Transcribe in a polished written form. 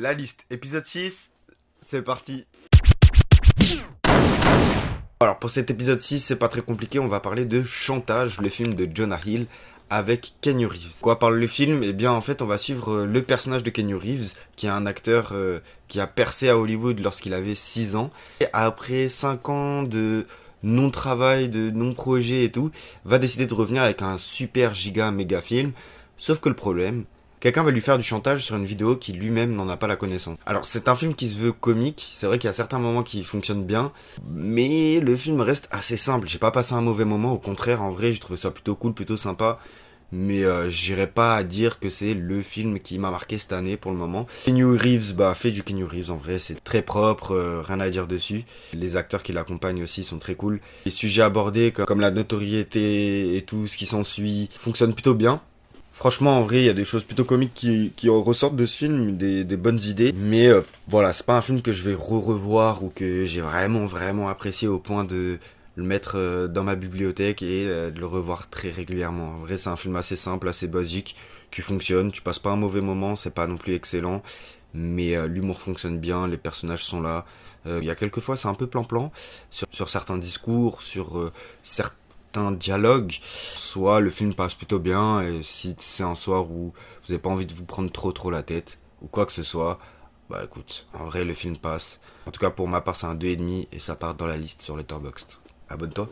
La liste, épisode 6, c'est parti. Alors pour cet épisode 6, c'est pas très compliqué, on va parler de Chantage, le film de Jonah Hill avec Keanu Reeves. Quoi parle le film? Eh bien en fait on va suivre le personnage de Keanu Reeves, qui est un acteur qui a percé à Hollywood lorsqu'il avait 6 ans. Et après 5 ans de non-travail, de non-projet et tout, va décider de revenir avec un super giga méga film. Sauf que le problème, quelqu'un va lui faire du chantage sur une vidéo qui lui-même n'en a pas la connaissance. Alors c'est un film qui se veut comique, c'est vrai qu'il y a certains moments qui fonctionnent bien, mais le film reste assez simple. J'ai pas passé un mauvais moment, au contraire, en vrai, j'ai trouvé ça plutôt cool, plutôt sympa. Mais j'irai pas à dire que c'est le film qui m'a marqué cette année pour le moment. Keanu Reeves, bah fait du Keanu Reeves en vrai, c'est très propre, rien à dire dessus. Les acteurs qui l'accompagnent aussi sont très cool. Les sujets abordés comme la notoriété et tout ce qui s'ensuit fonctionnent plutôt bien. Franchement, en vrai, il y a des choses plutôt comiques qui en ressortent de ce film, des bonnes idées. Mais voilà, c'est pas un film que je vais revoir ou que j'ai vraiment apprécié au point de le mettre dans ma bibliothèque et de le revoir très régulièrement. En vrai, c'est un film assez simple, assez basique, qui fonctionne. Tu passes pas un mauvais moment, c'est pas non plus excellent. Mais l'humour fonctionne bien, les personnages sont là. Il y a quelques fois, c'est un peu plan-plan sur certains discours, sur certains dialogues. Soit le film passe plutôt bien, et si c'est un soir où vous n'avez pas envie de vous prendre trop la tête, ou quoi que ce soit, bah écoute, en vrai le film passe. En tout cas pour ma part c'est un 2,5 et ça part dans la liste sur Letterboxd. Abonne-toi.